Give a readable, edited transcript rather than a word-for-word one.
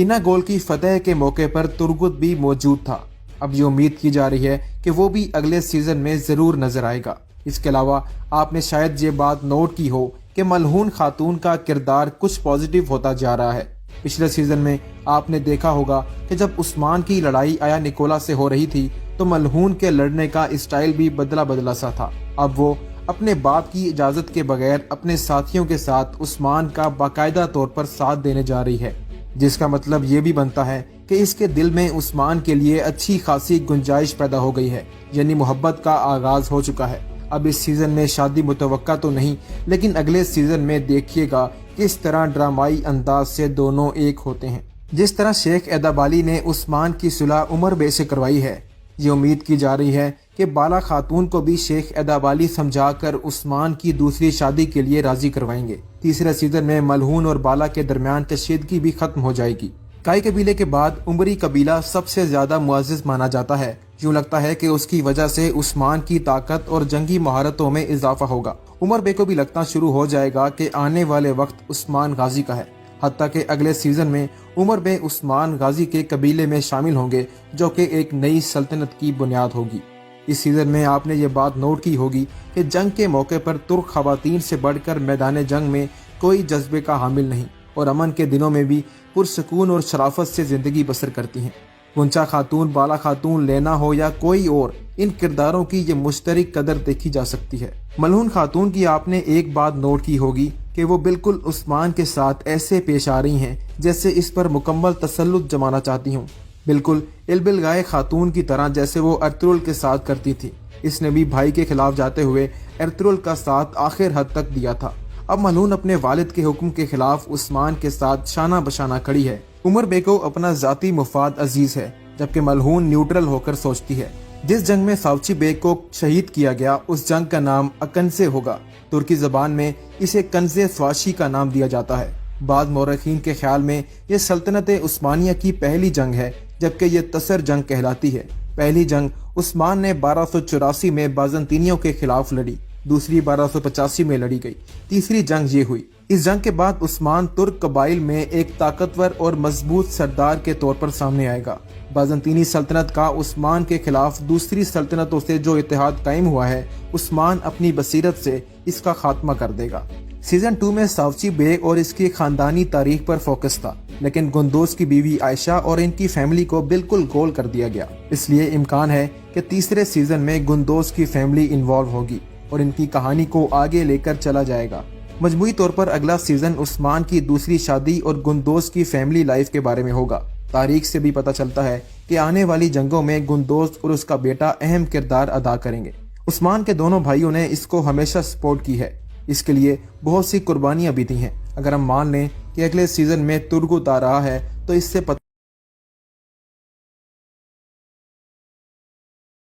इना गोल की फतह के मौके पर तुर्गुत भी मौजूद था। अब ये उम्मीद की जा रही है कि वो भी अगले सीजन में जरूर नजर आएगा। इसके अलावा आपने शायद ये बात नोट की हो कि मलहून खातून का किरदार कुछ पॉजिटिव होता जा रहा है। पिछले सीजन में आपने देखा होगा कि जब उस्मान की लड़ाई आया निकोला से हो रही थी तो मलहून के लड़ने का स्टाइल भी बदला बदला सा था। अब वो अपने बाप की इजाजत के बगैर अपने साथियों के साथ उस्मान का बाकायदा तौर पर साथ देने जा रही है, जिसका मतलब ये भी बनता है कि इसके दिल में उस्मान के लिए अच्छी खासी गुंजाइश पैदा हो गई है, यानी मोहब्बत का आगाज हो चुका है। अब इस सीजन में शादी मुतवक्का तो नहीं, लेकिन अगले सीजन में देखिएगा किस तरह ड्रामाई अंदाज से दोनों एक होते हैं। जिस तरह शेख एदाबाली ने उस्मान की सुलह उमर बे से करवाई है, ये उम्मीद की जा रही है कि बाला खातून को भी शेख एदाबाली समझाकर उस्मान की दूसरी शादी के लिए राजी करवाएंगे। तीसरे सीजन में मलहून और बाला के दरमियान कशीदगी भी खत्म हो जाएगी। काई कबीले के बाद उमरी कबीला सबसे ज्यादा मुअज़्ज़ज़ माना जाता है। यूँ लगता है कि उसकी वजह से उस्मान की ताकत और जंगी महारतों में इजाफा होगा। उमर बे को भी लगना शुरू हो जाएगा कि आने वाले वक्त उस्मान गाजी का है। हत्ता कि अगले सीजन में उमर बे उस्मान गाजी के कबीले में शामिल होंगे, जो कि एक नई सल्तनत की बुनियाद होगी। इस सीजन में आपने ये बात नोट की होगी कि जंग के मौके पर तुर्क खवातीन से बढ़कर मैदान जंग में कोई जज्बे का हामिल नहीं और अमन के दिनों में भी पुरसकून और शराफत से जिंदगी बसर करती हैं। गुंचा खातून, बाला खातून, लेना हो या कोई और, इन किरदारों की ये मुश्तरक कदर देखी जा सकती है। मलहून खातून की आपने एक बात नोट की होगी कि वो बिल्कुल उस्मान के साथ ऐसे पेश आ रही हैं जैसे इस पर मुकम्मल तसल्लुत जमाना चाहती हूँ, बिल्कुल इल्बिलगाए खातून की तरह जैसे वो अर्तुगरुल के साथ करती थी। इसने भी भाई के खिलाफ जाते हुए अर्तुगरुल का साथ आखिर हद तक दिया था। अब मलहून अपने वालिद के हुक्म के खिलाफ उस्मान के साथ शाना बशाना खड़ी है। उमर बे को अपना जाती मुफाद अजीज है, जबकि मलहून न्यूट्रल होकर सोचती है। जिस जंग में सावची बेग को शहीद किया गया उस जंग का नाम अकनसे होगा। तुर्की जबान में इसे कंजे स्वाशी का नाम दिया जाता है। बाद मौरखीन के ख्याल में ये सल्तनत उस्मानिया की पहली जंग है, जबकि ये तसर जंग कहलाती है। पहली जंग उस्मान ने 1284 में बाज़ंतीनियों के खिलाफ लड़ी, दूसरी 1285 में लड़ी गई, तीसरी जंग ये हुई। इस जंग के बाद उस्मान तुर्क कबाइल में एक ताकतवर और मजबूत सरदार के तौर पर सामने आएगा। बाज़ंतीनी सल्तनत का उस्मान के खिलाफ दूसरी सल्तनतों से जो इत्तेहाद कायम हुआ है, उस्मान अपनी बसीरत से इसका खात्मा कर देगा। सीजन 2 में सावची बेग और इसकी खानदानी तारीख पर फोकस था, लेकिन गुंदोज की बीवी आयशा और इनकी फैमिली को बिल्कुल गोल कर दिया गया। इसलिए इम्कान है कि तीसरे सीजन में गुंदोज की फैमिली इन्वॉल्व होगी और इनकी कहानी को आगे लेकर चला जाएगा। मजमूई तौर पर अगला सीजन उस्मान की दूसरी शादी और गुंदोज की फैमिली लाइफ के बारे में होगा। तारीख से भी पता चलता है कि आने वाली जंगों में गुंदोज और उसका बेटा अहम किरदार अदा करेंगे। उस्मान के दोनों भाइयों ने इसको हमेशा सपोर्ट की है, इसके लिए बहुत सी कुर्बानियां भी दी हैं। अगर हम मान लें कि अगले सीजन में तुर्गुत आ रहा है तो इससे